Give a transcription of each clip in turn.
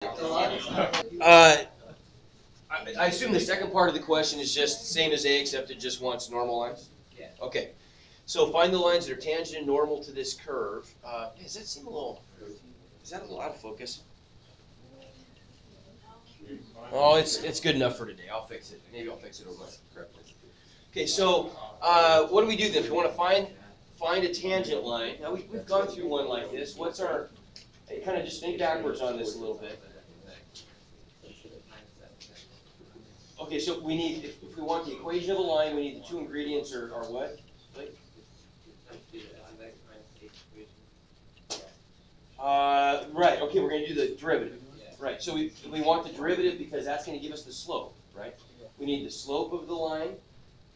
I assume the second part of the question is just the same as A, except it just wants normal lines? Yeah. Okay. So find the lines that are tangent and normal to this curve. Does that seem a little, is that a little out of focus? Oh, it's good enough for today. I'll fix it. Maybe I'll fix it over correctly. Okay, so what do we do then? If we want to find a tangent line, now we've gone through one like this. What's our, kind of just think backwards on this a little bit. Okay, so we need, if we want the equation of a line, we need the two ingredients are what? Right, okay, we're going to do the derivative. Right, so we want the derivative because that's going to give us the slope, right? We need the slope of the line,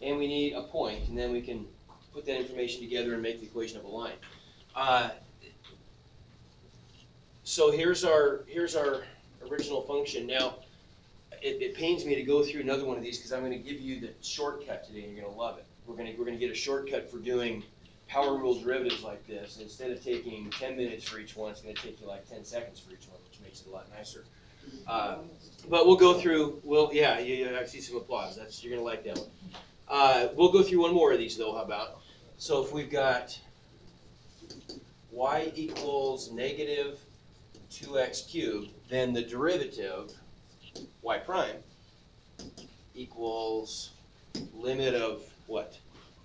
and we need a point, and then we can put that information together and make the equation of a line. So here's our original function. Now, it pains me to go through another one of these because I'm going to give you the shortcut today, and you're going to love it. We're going to get a shortcut for doing power rule derivatives like this. Instead of taking 10 minutes for each one, it's going to take you like 10 seconds for each one, which makes it a lot nicer. But we'll go through. I see some applause. You're going to like that one. We'll go through one more of these though. How about? So if we've got y equals negative 2x cubed, then the derivative y prime equals limit of what?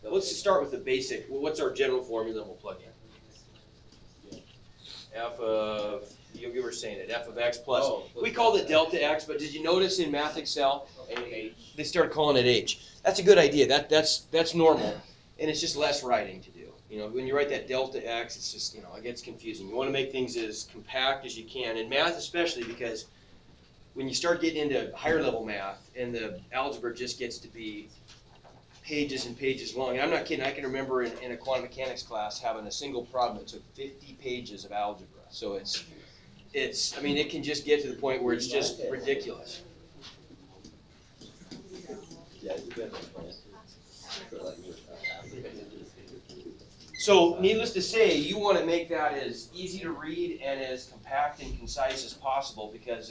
Let's start with the basic. What's our general formula? We'll plug in. F of, you were saying it, f of x plus. We called it delta x, but did you notice in Math Excel, they started calling it h. That's a good idea. That's normal, and it's just less writing to do. You know, when you write that delta x, it's just, it gets confusing. You want to make things as compact as you can, in math especially, because when you start getting into higher level math and the algebra just gets to be pages and pages long. And I'm not kidding, I can remember in a quantum mechanics class having a single problem that took 50 pages of algebra. So I mean, it can just get to the point where it's just ridiculous. So needless to say, you want to make that as easy to read and as compact and concise as possible, because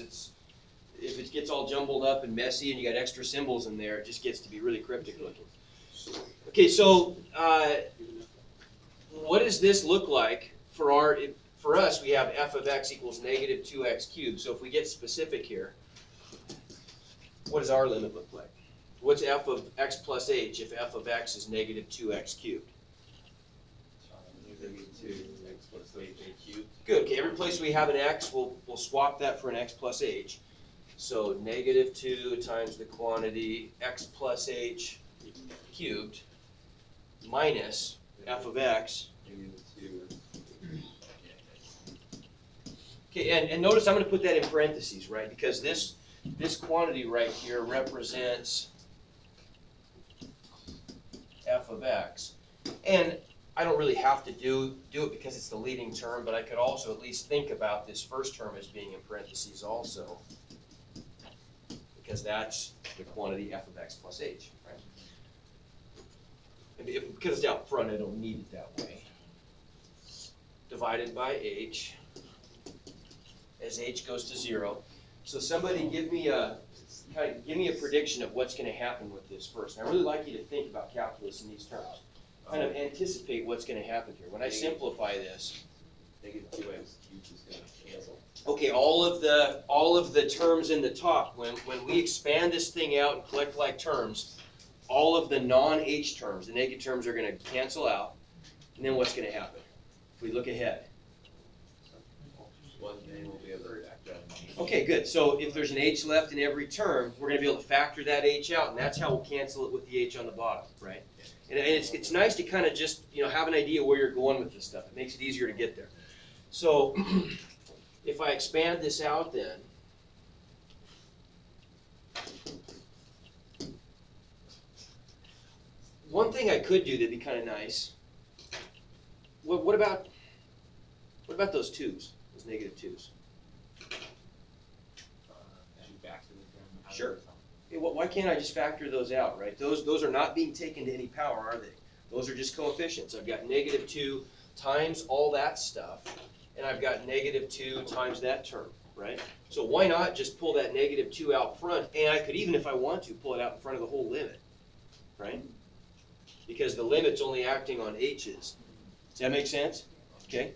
if it gets all jumbled up and messy and you got extra symbols in there, it just gets to be really cryptic looking. Okay, so what does this look like for us? We have f of x equals negative 2x cubed. So if we get specific here, what does our limit look like? What's f of x plus h if f of x is negative 2x cubed? Negative 2x plus h cubed. Good. Okay, every place we have an x, we'll swap that for an x plus h. So negative 2 times the quantity x plus h cubed minus f of x. Okay, and notice I'm going to put that in parentheses, right? Because this quantity right here represents f of x. And I don't really have to do it because it's the leading term, but I could also at least think about this first term as being in parentheses also, because that's the quantity f of x plus h, right? And because it's out front, I don't need it that way. Divided by h, as h goes to 0. So somebody give me a prediction of what's going to happen with this first. And I really like you to think about calculus in these terms. Kind of anticipate what's going to happen here. When I simplify this, Negative 2x cubed is going to cancel. okay, all of the terms in the top, when we expand this thing out and collect like terms, all of the non-h terms, the negative terms, are going to cancel out. And then what's going to happen? If we look ahead. One day we'll be able to factor out. Okay, good. So if there's an h left in every term, we're going to be able to factor that h out, and that's how we'll cancel it with the h on the bottom, right? And it's nice to kind of just have an idea where you're going with this stuff. It makes it easier to get there. So if I expand this out, then one thing I could do that'd be kind of nice. What about those 2's, those negative 2's? Sure. Why can't I just factor those out, right? Those are not being taken to any power, are they? Those are just coefficients. I've got negative 2 times all that stuff, and I've got negative 2 times that term. right? So why not just pull that -2 out front, and I could even, if I want to, pull it out in front of the whole limit, right? Because the limit's only acting on h's. Does that make sense? Okay?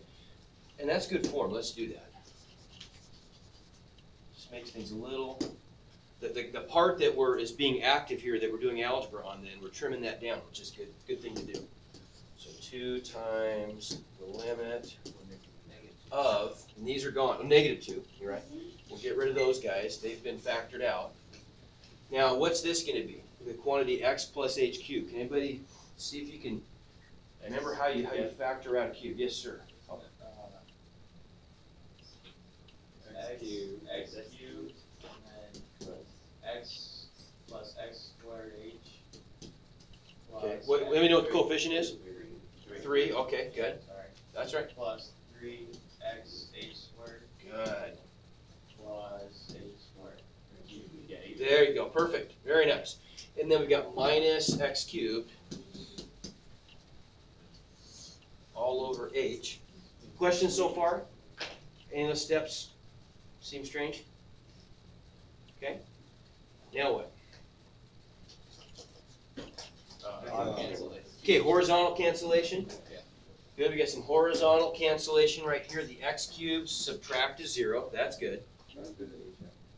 And that's good form. Let's do that. Just makes things a little... The part that is being active here, that we're doing algebra on, then we're trimming that down, which is good. Good thing to do. So 2 times the limit of, and these are gone. Oh, -2. You're right. We'll get rid of those guys. They've been factored out. Now, what's this going to be? The quantity x plus h cubed. Can anybody see if you can remember how you factor out a cube? Yes, sir. X cubed, and then x plus x squared h. Okay. Let me know what the coefficient is. 3. Okay, good. Sorry. That's right. Plus 3x h squared Good. plus h squared. There you go. Perfect. Very nice. And then we've got minus x cubed all over h. Questions so far? Any of the steps seem strange? Okay. Now what? Okay, horizontal cancellation. Good, we got some horizontal cancellation right here. The x cubed subtract to 0. That's good.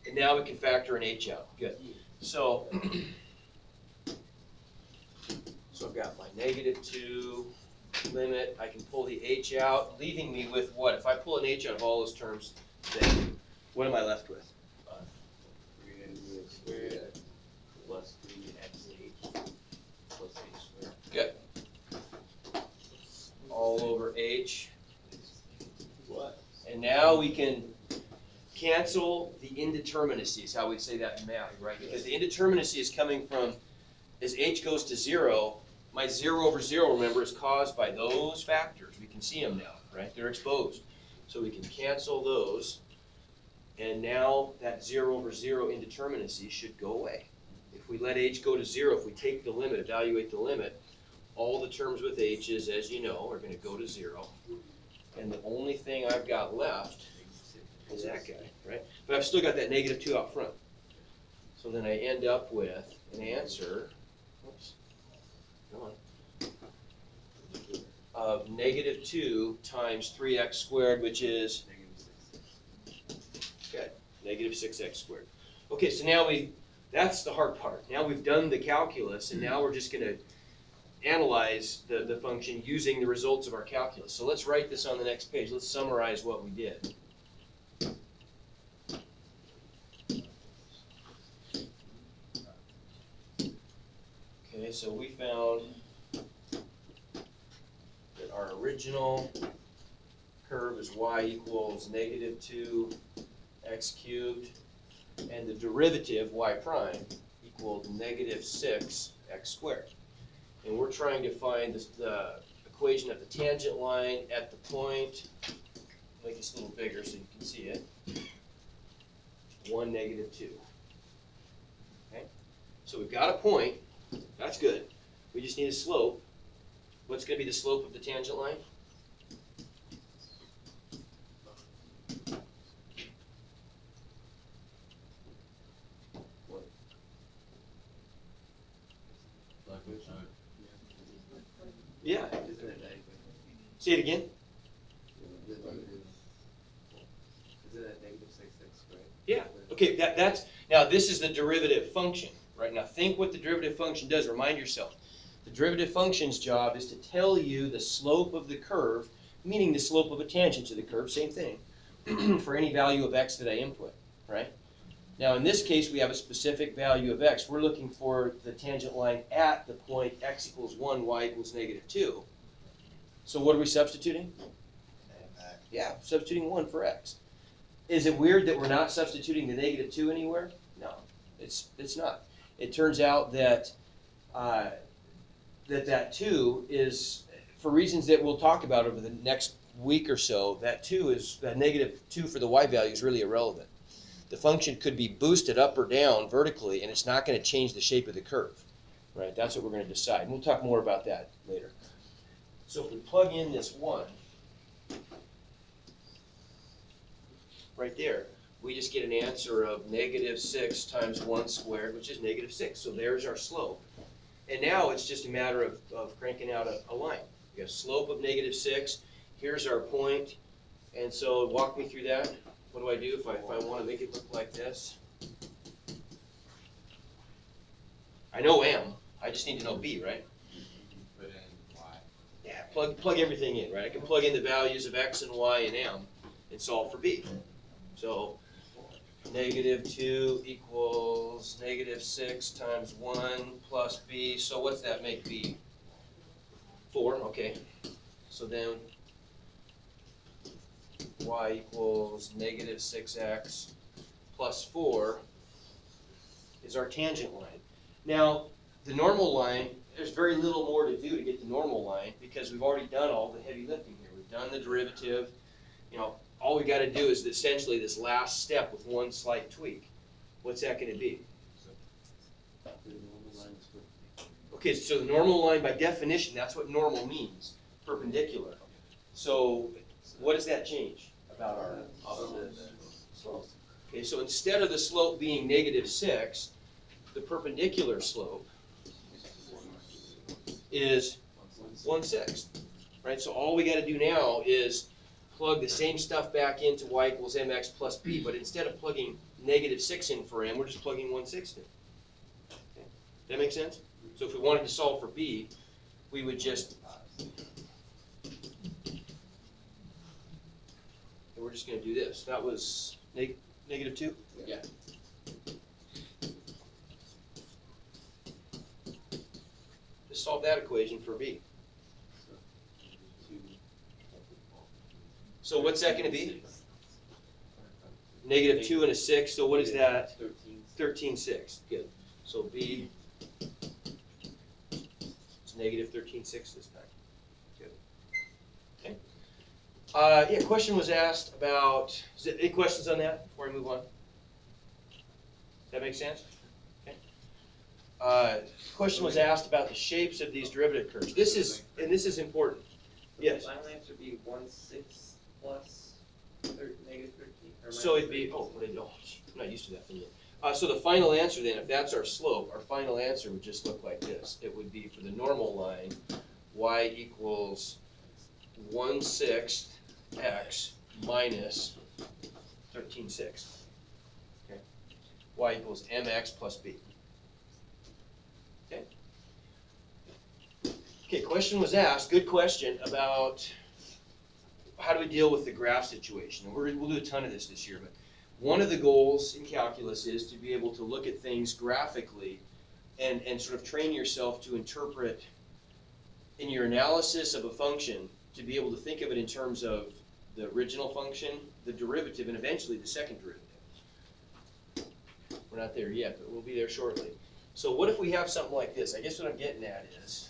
And now we can factor an h out. Good. So I've got my -2 limit. I can pull the h out, leaving me with what? If I pull an h out of all those terms, then what am I left with? 3x squared plus 3xh plus h squared. Good. All over h. What? And now we can cancel the indeterminacy, is how we say that in math, right? Because the indeterminacy is coming from, as h goes to 0, my 0 over 0, remember, is caused by those factors. We can see them now, right? They're exposed. So we can cancel those. And now that 0 over 0 indeterminacy should go away. If we let h go to 0, if we take the limit, evaluate the limit, all the terms with h's, as you know, are going to go to 0. And the only thing I've got left is that guy, right? But I've still got that -2 out front. So then I end up with an answer, whoops, come on, of -2 times 3x squared, which is -6x squared. Okay, so now that's the hard part. Now we've done the calculus, and now we're just going to analyze the function using the results of our calculus. So let's write this on the next page. Let's summarize what we did. Okay, so we found that our original curve is y equals -2x cubed, and the derivative, y prime, equaled -6x squared. And we're trying to find the equation of the tangent line at the point, make this a little bigger so you can see it, 1, -2. Okay? So we've got a point, that's good. We just need a slope. What's going to be the slope of the tangent line? Yeah. Say it again. Yeah. Okay. That's now. This is the derivative function, right? Now think what the derivative function does. Remind yourself. The derivative function's job is to tell you the slope of the curve, meaning the slope of a tangent to the curve. Same thing for any value of x that I input, right? Now in this case, we have a specific value of x. We're looking for the tangent line at the point x equals 1, y equals -2. So what are we substituting? Yeah, substituting 1 for x. Is it weird that we're not substituting the -2 anywhere? No, it's not. It turns out that that 2 is, for reasons that we'll talk about over the next week or so, that -2 for the y value is really irrelevant. The function could be boosted up or down vertically, and it's not going to change the shape of the curve, right? That's what we're going to decide. And we'll talk more about that later. So if we plug in this 1 right there, we just get an answer of -6 times 1 squared, which is -6. So there's our slope. And now it's just a matter of cranking out a line. We got a slope of -6. Here's our point. And so walk me through that. What do I do if I want to make it look like this? I know M. I just need to know B, right? Put in Y. Yeah, plug everything in, right? I can plug in the values of X and Y and M and solve for B. So -2 equals -6 times 1 plus B. So what's that make B? 4, okay. So then Y equals -6x plus 4 is our tangent line. Now, the normal line, there's very little more to do to get the normal line because we've already done all the heavy lifting here. We've done the derivative. You know, all we got to do is essentially this last step with one slight tweak. What's that going to be? Okay, so the normal line, by definition, that's what normal means, perpendicular. So what does that change about our slope? Okay, so instead of the slope being -6, the perpendicular slope is 1/6, right? So all we got to do now is plug the same stuff back into y equals mx plus b, but instead of plugging -6 in for m, we're just plugging 1/6 in. Okay. That make sense? So if we wanted to solve for b, we would just, we're just going to do this. That was -2? Yeah. Just solve that equation for b. So what's that going to be? -2 and a 6, so what is that? 13/6. Good. So b is -13/6 this time. Good. Okay. Yeah, question was asked about, any questions on that before I move on? That make sense? Okay. Question was asked about the shapes of these derivative curves. This is important. Yes. Final answer be 1/6 plus -13. So it'd be, I'm not used to that from you. So the final answer then, if that's our slope, our final answer would just look like this. It would be for the normal line, y equals 1/6 x minus 13/6. Okay. Y equals mx plus b. Okay. Okay, question was asked, good question, about how do we deal with the graph situation? And we'll do a ton of this year, but one of the goals in calculus is to be able to look at things graphically and sort of train yourself to interpret in your analysis of a function, to be able to think of it in terms of the original function, the derivative, and eventually the second derivative. We're not there yet, but we'll be there shortly. So what if we have something like this? I guess what I'm getting at is,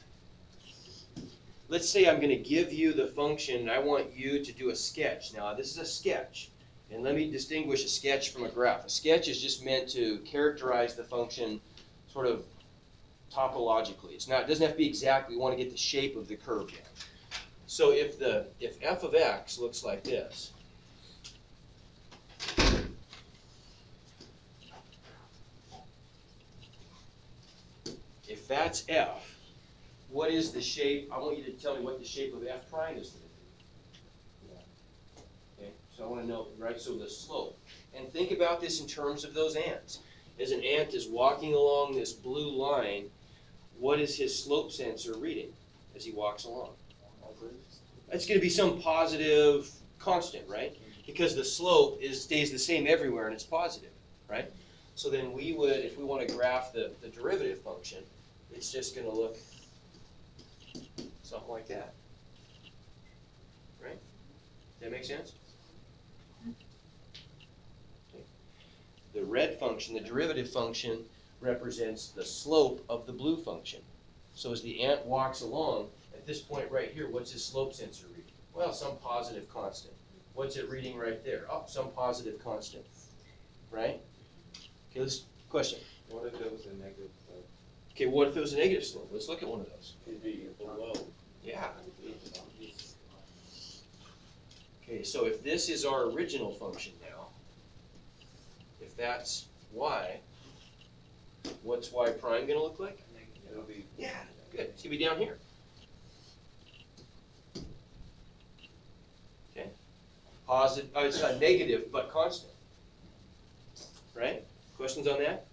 let's say I'm going to give you the function and I want you to do a sketch. Now this is a sketch, and let me distinguish a sketch from a graph. A sketch is just meant to characterize the function sort of topologically. It doesn't have to be exact. We want to get the shape of the curve yet. So if f of x looks like this, if that's f, what is the shape? I want you to tell me what the shape of f prime is going to be. Okay, so I want to know, right? So the slope. And think about this in terms of those ants. As an ant is walking along this blue line, what is his slope sensor reading as he walks along? It's going to be some positive constant, right? Because the slope stays the same everywhere and it's positive, right? So then we would, if we want to graph the derivative function, it's just going to look something like that, right? Does that make sense? Okay. The red function, the derivative function, represents the slope of the blue function. So as the ant walks along, at this point right here, what's his slope sensor reading? Well, some positive constant. What's it reading right there? Oh, some positive constant, right? Okay, let's question. What if it was a negative slope? Okay, what if it was a negative slope? Let's look at one of those. It'd be below. Yeah. Okay, so if this is our original function now, if that's y, what's y prime gonna look like? It'll be. Yeah, good. It's gonna be down here. Okay. Positive. Oh, it's not negative, but constant. Right? Questions on that?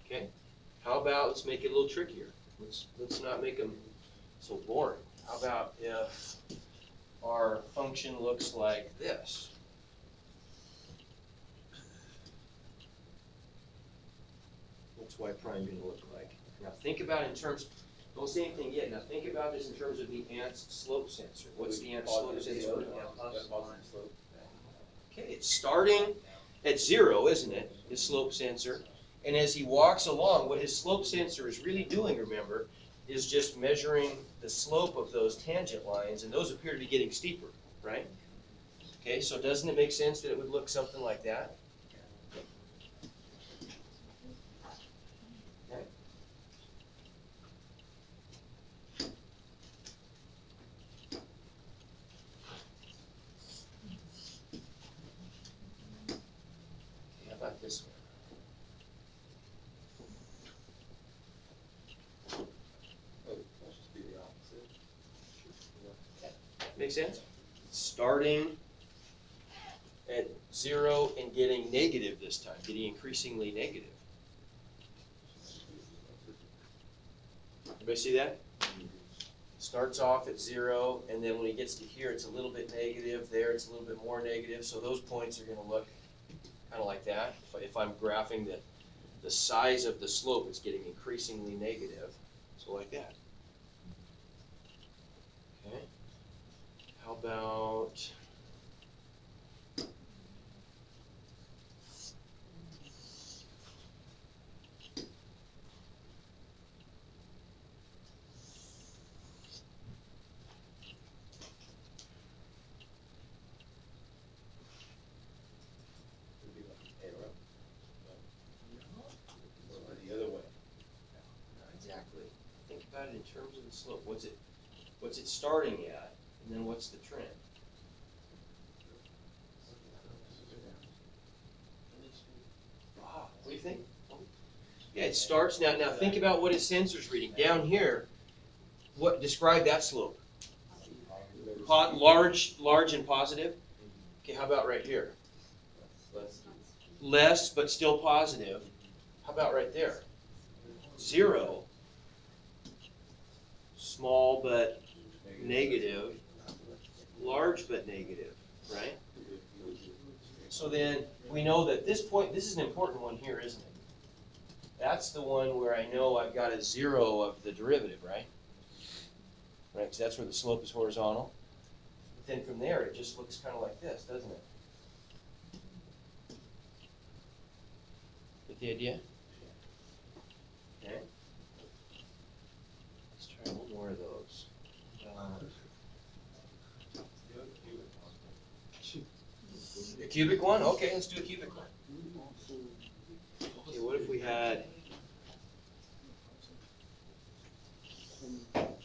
Okay. How about let's make it a little trickier. Let's not make them so boring. How about if our function looks like this? What's y prime going to look like? Now think about it in terms, don't say anything yet. Now think about this in terms of the ant's slope sensor. What's the ant's slope sensor? Okay, it's starting at 0, isn't it? His slope sensor. And as he walks along, what his slope sensor is really doing, remember, is just measuring the slope of those tangent lines, and those appear to be getting steeper, right? Okay, so doesn't it make sense that it would look something like that? Okay. How about this one? Make sense? Starting at 0 and getting negative this time, getting increasingly negative. Everybody see that? Starts off at 0, and then when he gets to here, it's a little bit negative. There, it's a little bit more negative. So those points are going to look kind of like that. If I'm graphing the size of the slope, it's getting increasingly negative. So like that. Okay. How about The other way. not exactly. Think about it in terms of the slope. What's it starting at? And then what's the trend? What do you think? Yeah, it starts now. Now think about what his sensor's reading. Down here, describe that slope? Large and positive? Okay, how about right here? Less, but still positive. How about right there? 0. Small, but negative. Large, but negative, right? So then we know that this point, this is an important one here, isn't it? That's the one where I know I've got a 0 of the derivative, right? Right, because that's where the slope is horizontal. But then from there, it just looks kind of like this, doesn't it? Get the idea? Okay. Let's try a little more of those. A cubic one? Okay, let's do a cubic one. Okay, what if we had... Let's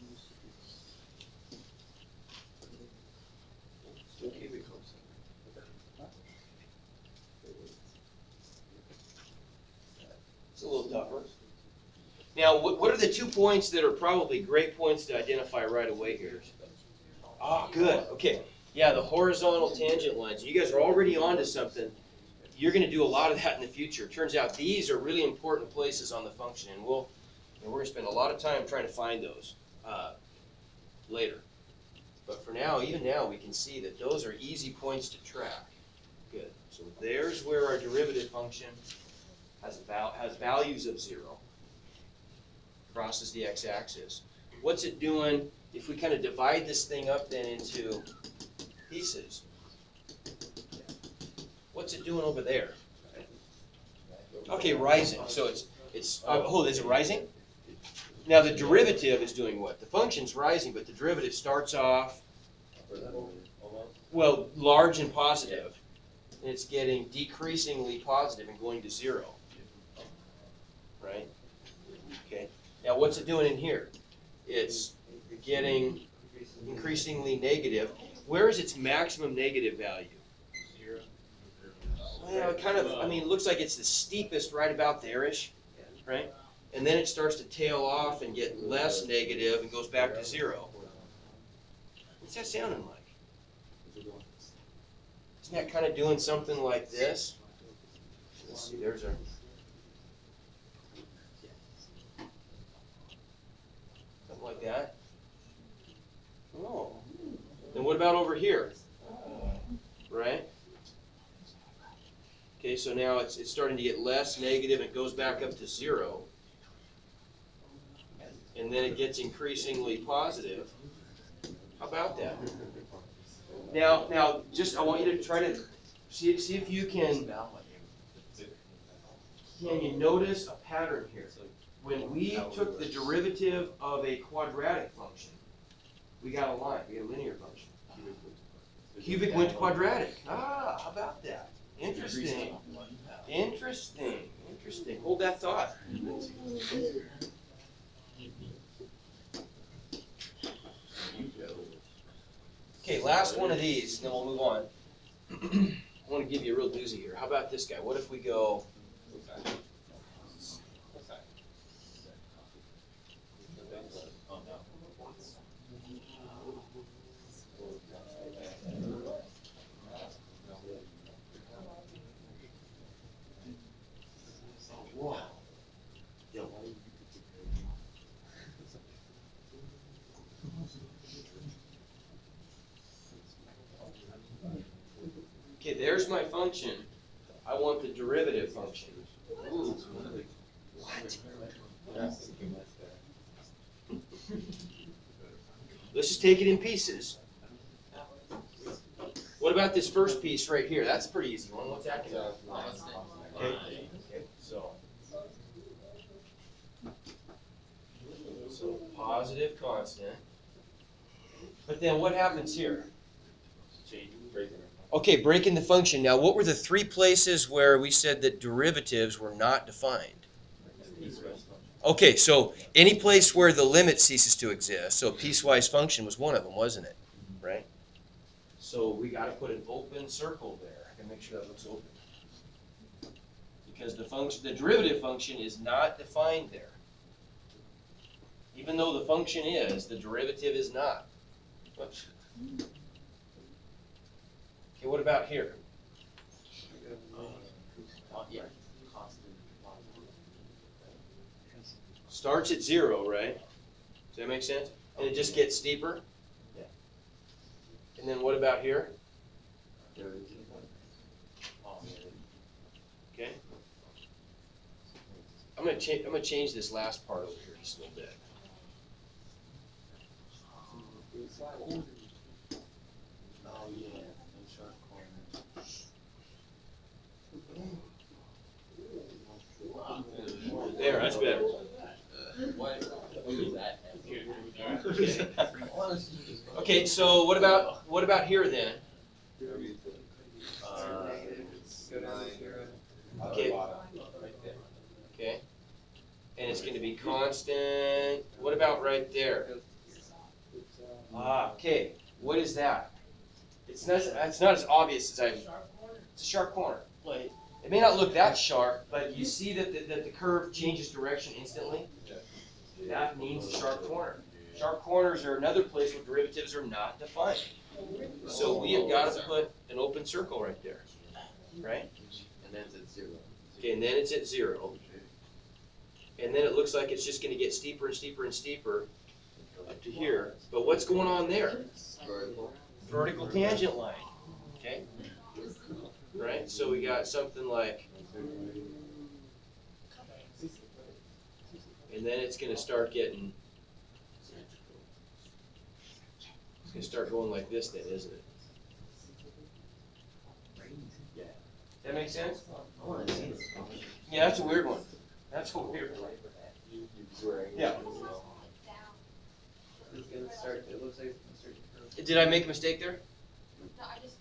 do a cubic one. It's a little tougher. Now, what are the 2 points that are probably great points to identify right away here? Ah, good. Okay. Yeah, the horizontal tangent lines. You guys are already onto something. You're going to do a lot of that in the future. Turns out these are really important places on the function, and we're going to spend a lot of time trying to find those later. But for now, even now, we can see that those are easy points to track. Good. So there's where our derivative function has values of 0. Crosses the x-axis. What's it doing if we kind of divide this thing up then into pieces? What's it doing over there? Okay, rising. So it's is it rising? Now the derivative is doing what? The function's rising, but the derivative starts off, well, large and positive. And it's getting decreasingly positive and going to 0. Right? Okay. Now what's it doing in here? It's getting increasingly negative. Where is its maximum negative value? 0. Well, kind of, I mean, it looks like it's the steepest right about there-ish, right? And then it starts to tail off and get less negative and goes back to 0. What's that sounding like? Isn't that kind of doing something like this? Let's see, there's our... Something like that? Oh. Then what about over here? Right? Okay, so now it's starting to get less negative and it goes back up to 0. And then it gets increasingly positive. How about that? Now, just I want you to try to see if you can you notice a pattern here? When we took the derivative of a quadratic function, we got a line, we got a linear function. Cubic went to quadratic. Ah, how about that? Interesting. Interesting. Interesting. Hold that thought. Okay, last one of these, and then we'll move on. I want to give you a real doozy here. How about this guy? What if we go... Wow. Okay, there's my function. I want the derivative function. Ooh. What? Let's just take it in pieces. What about this first piece right here? That's a pretty easy one. What's that gonna be? Okay. So positive constant. But then what happens here? Okay, breaking the function. Now, what were the 3 places where we said that derivatives were not defined? Okay, so any place where the limit ceases to exist, so piecewise function was one of them, wasn't it? Right? So we got to put an open circle there. I can make sure that looks open. Because the derivative function is not defined there. Even though the function is, the derivative is not. Whoops. Okay, what about here? Starts at 0, right? Does that make sense? And it just gets steeper? Yeah. And then what about here? Okay. I'm gonna change this last part over here just a little bit. There, that's better. Okay, so what about here then? Okay. Okay. And it's going to be constant. What about right there? Okay. What is that? It's not as obvious as it's a sharp corner. It may not look that sharp, but you see that the curve changes direction instantly. That means a sharp corner. Sharp corners are another place where derivatives are not defined. So we have got to put an open circle right there, right? And then it's at 0. Okay, and then it's at 0. And then it looks like it's just going to get steeper and steeper and steeper up to here. But what's going on there? Vertical tangent line. Okay? Right? So we got something like, and then it's going to start getting, it's going to start going like this then, isn't it? That make sense? Yeah, that's a weird one. That's a weird one. Yeah. It's gonna start, it looks like it's gonna start to curve. Did I make a mistake there? No, I just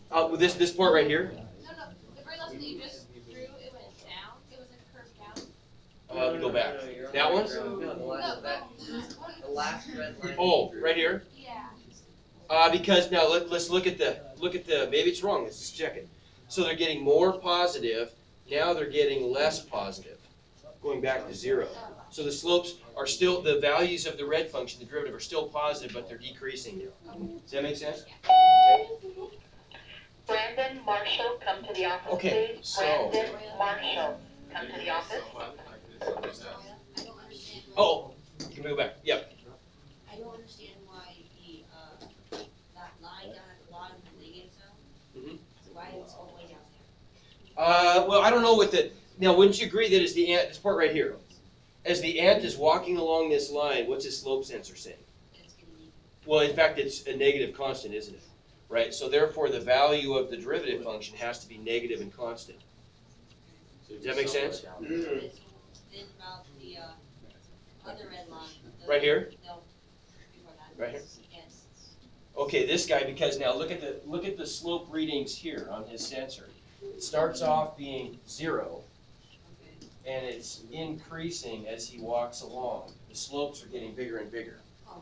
don't know. This part right here? No, the very last one that you just drew, it went down. It was like curved down. Go back. No, you're on That the one? ground. No, the last, the last red line. Oh, you drew. right here? Yeah. Because now let's look at the maybe it's wrong. Let's just check it. So they're getting more positive, now they're getting less positive, going back to 0. So the slopes are still, the values of the red function, the derivative, are still positive, but they're decreasing now. Does that make sense? Brandon Marshall, come to the office, Okay, please. so- Brandon Marshall, come to the office. I don't understand. Oh, you can move back, yep. I don't understand why that line down at the bottom, the negative zone, Mhm. why it's all the way down there. Well, I don't know what the, now, wouldn't you agree that as the ant, this part right here, as the ant is walking along this line, what's his slope sensor saying? It's getting even. Well, in fact, it's a negative constant, isn't it? Right, so therefore the value of the derivative function has to be negative and constant. Does that make sense? Then about the other red line. Right here? No, before that. Right here? Yes. Okay, this guy, because now look at the slope readings here on his sensor. It starts off being 0, Okay. and it's increasing as he walks along. The slopes are getting bigger and bigger. Oh,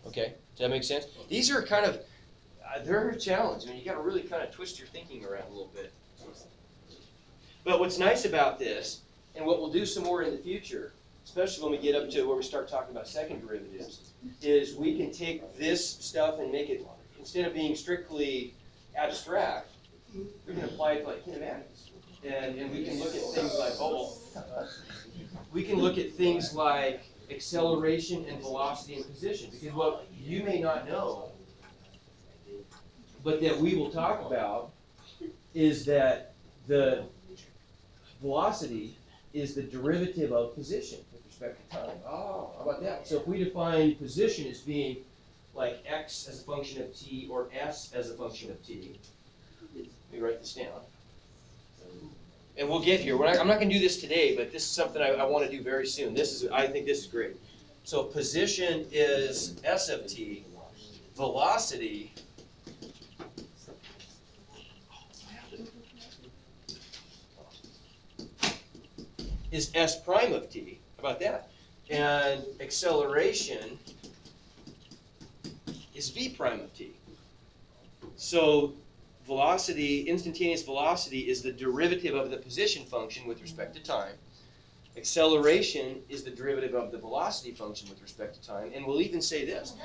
okay. Okay, does that make sense? These are kind of, they're a challenge. I mean, you gotta really kind of twist your thinking around a little bit. But what's nice about this, and what we'll do some more in the future, especially when we get up to where we start talking about second derivatives, is we can take this stuff and make it, instead of being strictly abstract, we can apply it to like kinematics. And we can look at things like, we can look at things like acceleration and velocity and position. Because what you may not know, but that we will talk about, is that the velocity is the derivative of position with respect to time. Oh, how about that? So if we define position as being like x as a function of t or s as a function of t, let me write this down. And we'll get here. I'm not going to do this today, but this is something I want to do very soon. I think this is great. So position is s of t. Velocity is s prime of t. How about that? And acceleration is v prime of t. So velocity, instantaneous velocity, is the derivative of the position function with respect to time. Acceleration is the derivative of the velocity function with respect to time. And we'll even say this.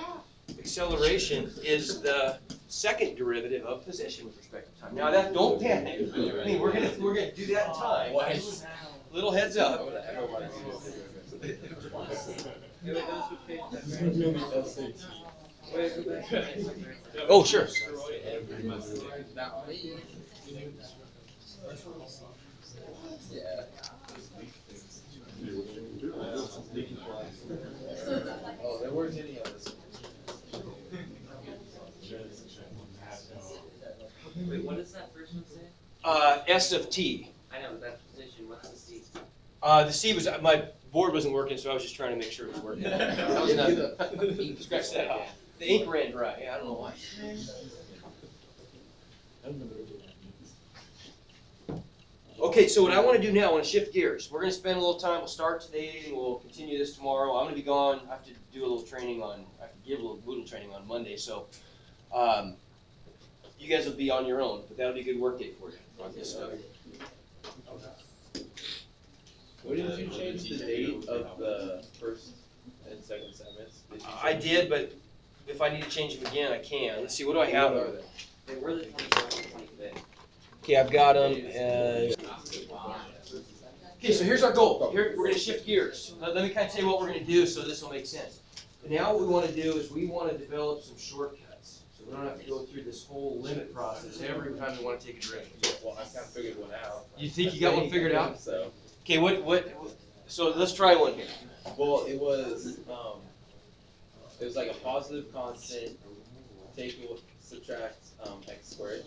Acceleration is the second derivative of position with respect to time. Now that, don't panic. I mean, we're gonna do that in time. Little heads up. Oh, sure. Oh, there weren't any others. Wait, what does that first one say? S of t. I know, that position, what's the C? The C was, my board wasn't working, so I was just trying to make sure it was working. I was not, scratch that off. The ink ran dry. Yeah, I don't know why. Okay, so what I want to do now, I want to shift gears. We're going to spend a little time. We'll start today and we'll continue this tomorrow. I'm going to be gone. I have to do a little training on, I have to give a little Moodle training on Monday. So you guys will be on your own, but that'll be a good work day for you on this stuff. What did you change the date of the first and second semester? I did, but if I need to change them again, I can. Let's see, what do I have? What are they? They were the 24th and 25th. Okay, I've got them. Okay, so here's our goal. Here, we're going to shift gears. Let me kind of tell you what we're going to do so this will make sense. Now what we want to do is we want to develop some shortcuts. So we don't have to go through this whole limit process every time we want to take a derivative. Well, I kind of figured one out. You think you got one figured out? So, Okay, so let's try one here. well, it was like a positive constant, subtract x squared.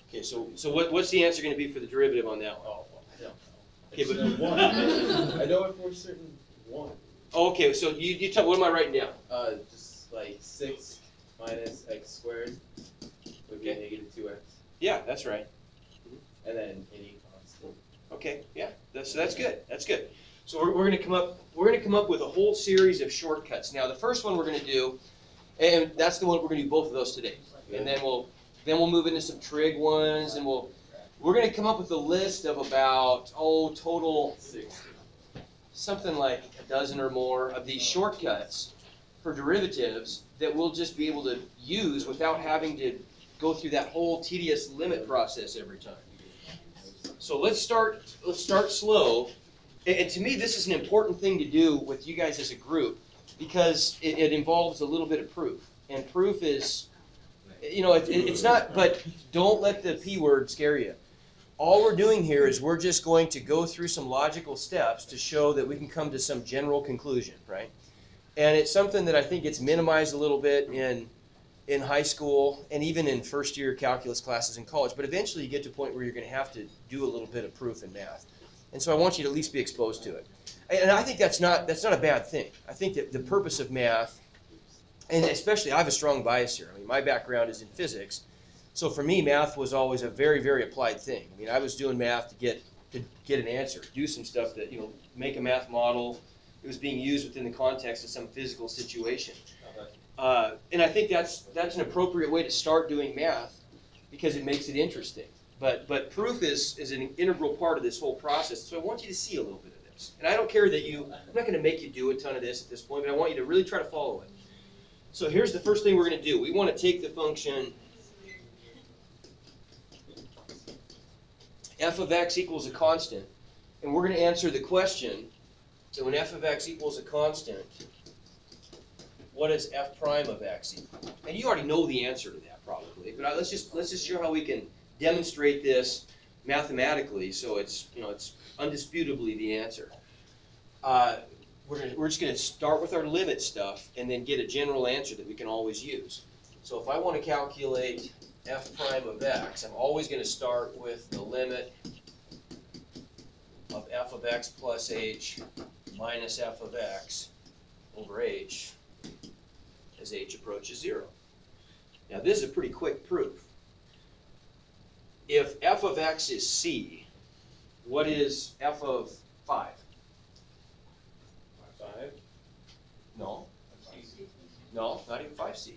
Okay, so what's the answer going to be for the derivative on that one? Oh, well, I don't know. Okay, but It's one. I know it for certain one. okay, so you tell, what am I writing down? Just like 6 minus x squared would be Okay. negative 2x, Yeah, that's right. and then any constant. Okay, yeah, that's good. That's good. So we're going to come up with a whole series of shortcuts. Now the first one we're going to do, and that's the one we're going to do both of those today, and then we'll move into some trig ones, and we're gonna come up with a list of about, total, something like a dozen or more of these shortcuts for derivatives that we'll just be able to use without having to go through that whole tedious limit process every time. So let's start slow. And to me, this is an important thing to do with you guys as a group because it involves a little bit of proof. And proof is, it's not, but don't let the P word scare you. All we're doing here is we're just going to go through some logical steps to show that we can come to some general conclusion, right? And it's something that I think gets minimized a little bit in high school and even in first year calculus classes in college. But eventually you get to a point where you're going to have to do a little bit of proof in math. And so I want you to at least be exposed to it. And I think that's not a bad thing. I think that the purpose of math, and especially I have a strong bias here. I mean, my background is in physics. So for me, math was always a very, very applied thing. I mean, I was doing math to get an answer, do some stuff that, make a math model. It was being used within the context of some physical situation. And I think that's an appropriate way to start doing math because it makes it interesting. But proof is an integral part of this whole process. So I want you to see a little bit of this. And I don't care that I'm not going to make you do a ton of this at this point, but I want you to really try to follow it. So here's the first thing we're going to do. We want to take the function f of x equals a constant, and we're going to answer the question, so when f of x equals a constant, what is f prime of x equal? And you already know the answer to that probably, but let's just show how we can demonstrate this mathematically so it's undisputably the answer. We're just going to start with our limit stuff and then get a general answer that we can always use. So if I want to calculate f prime of x, I'm always going to start with the limit of f of x plus h minus f of x over h as h approaches 0. Now this is a pretty quick proof. If f of x is c, what is f of 5? 5? No. No, not even 5c.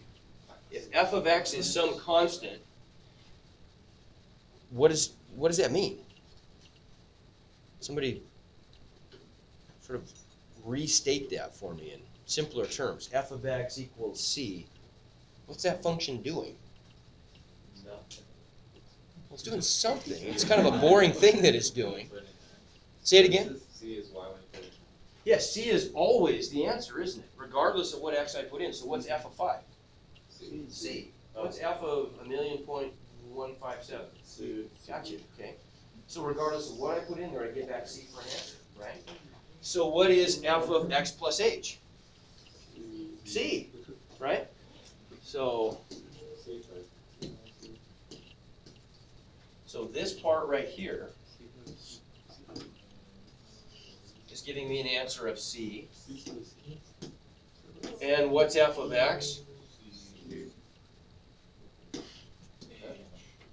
If f of x is some constant, what does that mean? Somebody sort of restate that for me in simpler terms. F of x equals c. What's that function doing? Nothing. Well, it's doing something. It's kind of a boring thing that it's doing. Say it again. C is y when you put it. Yes, c is always the answer, isn't it? Regardless of what x I put in. So what's f of 5? C. What's f of 1,157? C. Gotcha, okay. So regardless of what I put in there, I get back c for an answer, right? So what is f of x plus h? C, right? So this part right here is giving me an answer of c. And what's f of x?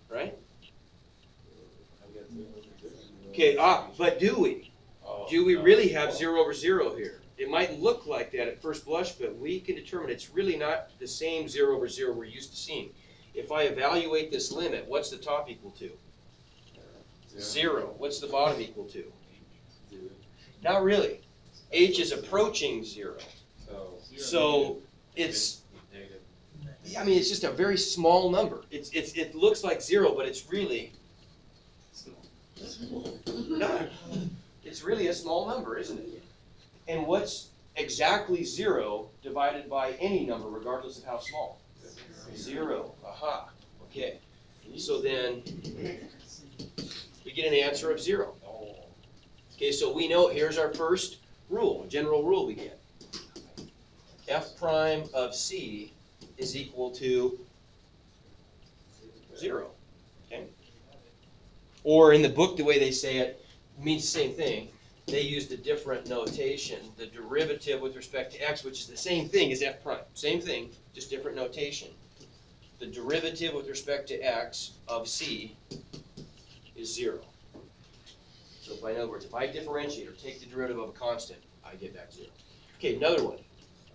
Right? Okay, but do we? Do we really have 0 over 0 here? It might look like that at first blush, but we can determine it's really not the same 0 over 0 we're used to seeing. If I evaluate this limit, what's the top equal to? 0. What's the bottom equal to? Not really. H is approaching 0. So it's, I mean, it's just a very small number. It looks like 0, but it's really not. It's really a small number, isn't it? And what's exactly 0 divided by any number, regardless of how small? 0. Aha. Okay. So then we get an answer of 0. Okay, so we know, here's our first rule, general rule we get. F prime of c is equal to 0. Okay? Or in the book, the way they say it means the same thing. They used a different notation. The derivative with respect to x, which is the same thing as f prime. Same thing, just different notation. The derivative with respect to x of c is 0. So in other words, if I differentiate or take the derivative of a constant, I get back 0. Okay, another one.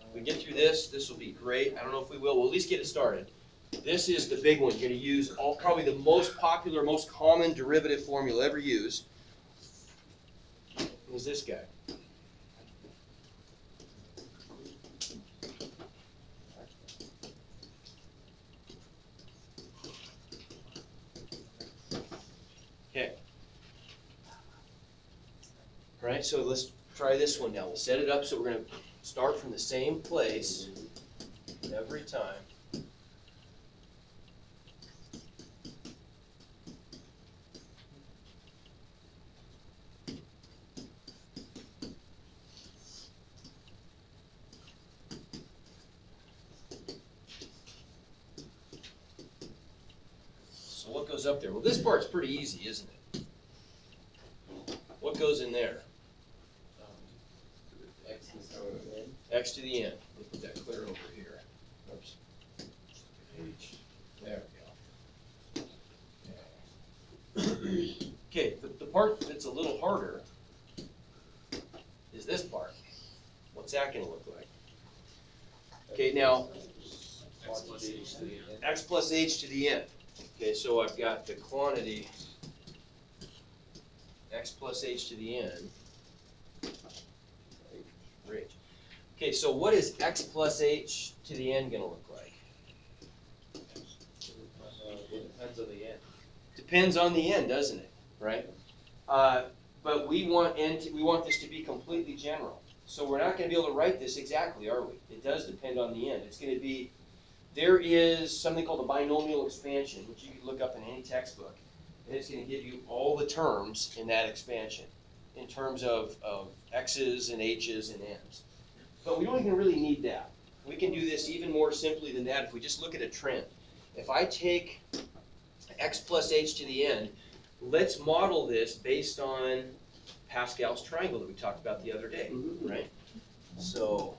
If we get through this will be great. I don't know if we will. We'll at least get it started. This is the big one. You're going to use probably the most popular, most common derivative formula ever used. Is this guy. Okay. All right, so let's try this one now. We'll set it up so we're going to start from the same place every time. So what goes up there? Well, this part's pretty easy, isn't it? What goes in there? X to the n. We'll put that clear over here. Oops. There we go. Okay, the part that's a little harder is this part. What's that going to look like? Okay, now, x plus h to the n. Okay, so I've got the quantity x plus h to the n. Great. Okay, so what is x plus h to the n going to look like? Depends on the end. Depends on the n, doesn't it? Right? But we want this to be completely general. So we're not going to be able to write this exactly, are we? It does depend on the n. It's going to be, there is something called a binomial expansion, which you can look up in any textbook. And it's going to give you all the terms in that expansion in terms of x's and h's and n's. But we don't even really need that. We can do this even more simply than that if we just look at a trend. If I take x plus h to the n, let's model this based on Pascal's triangle that we talked about the other day, right? So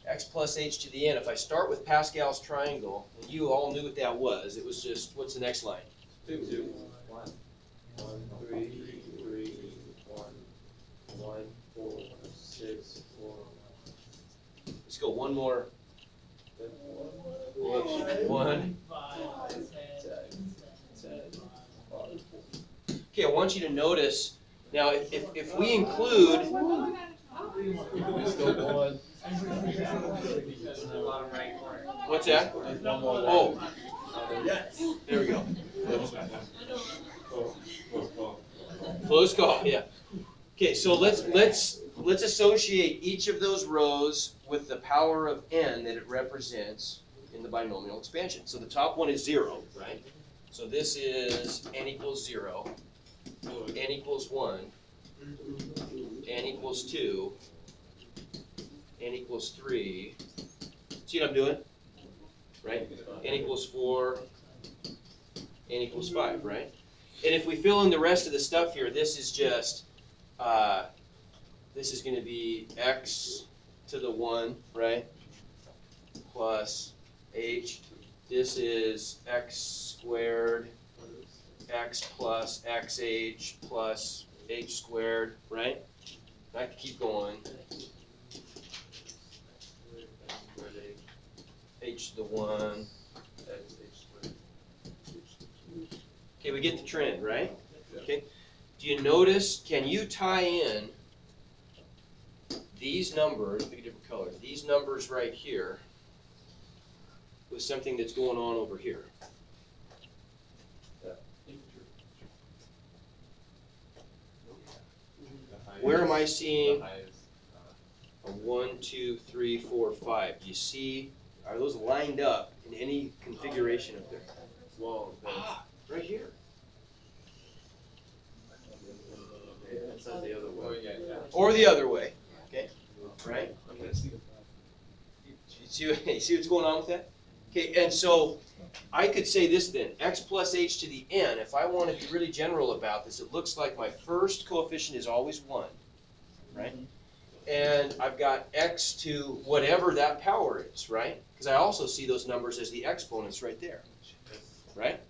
x plus h to the n, if I start with Pascal's triangle, and you all knew what that was, it was just, what's the next line? 2, 1, 3, 1, 1, 4, 6, 4. Let's go one more. One. Okay, I want you to notice, now if we include, what's that? Oh, there we go. Close call, yeah. Okay, so let's associate each of those rows with the power of n that it represents in the binomial expansion. So the top one is 0, right? So this is n equals 0, n equals 1, n equals 2, n equals 3. See what I'm doing? Right? N equals 4, n equals 5, right? And if we fill in the rest of the stuff here, this is just, this is going to be x to the 1, right? Plus h. This is x squared, x plus xh plus h squared, right? I can keep going. H to the 1. Okay, we get the trend, right? Okay. Do you notice, can you tie in these numbers, pick a different color, these numbers right here with something that's going on over here? Where am I seeing a 1, 2, 3, 4, 5? Do you see, are those lined up in any configuration up there? Well, Right here. it says the other way. Or the other way, okay? Right? You see what's going on with that? Okay, and so I could say this then, x plus h to the n, if I want to be really general about this, it looks like my first coefficient is always 1, right? And I've got x to whatever that power is, right? Because I also see those numbers as the exponents right there, right?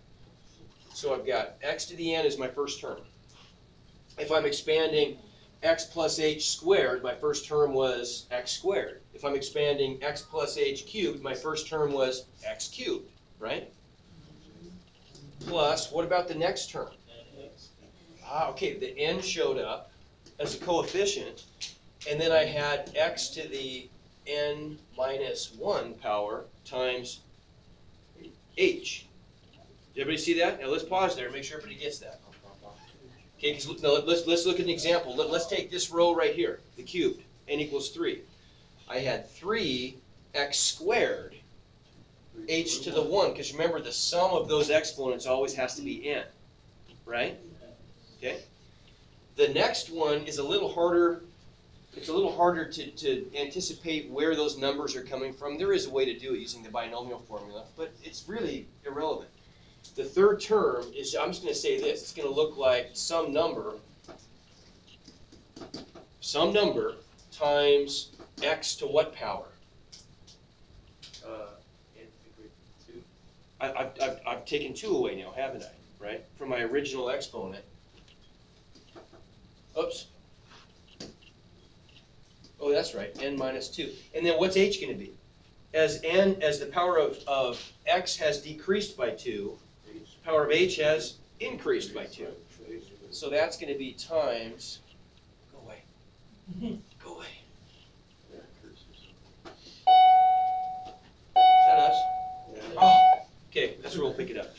So I've got x to the n is my first term. If I'm expanding x plus h squared, my first term was x squared. If I'm expanding x plus h cubed, my first term was x cubed, right? Plus, what about the next term? Okay, the n showed up as a coefficient, and then I had x to the n minus 1 power times h. Did everybody see that? Now let's pause there and make sure everybody gets that. Okay, because let's look at an example. Let's take this row right here, the cubed, n equals 3. I had 3x squared h to the 1, because remember the sum of those exponents always has to be n, right? Okay. The next one is a little harder. It's a little harder to anticipate where those numbers are coming from. There is a way to do it using the binomial formula, but it's really irrelevant. The third term is, I'm just going to say this, it's going to look like some number times x to what power? I've taken 2 away now, haven't I? Right? From my original exponent. Oops. Oh, that's right, n minus 2. And then what's h going to be? As the power of x has decreased by 2, the power of h has increased by 2. So that's going to be times, go away, go away. Is that us? Oh, okay, that's where we'll pick it up.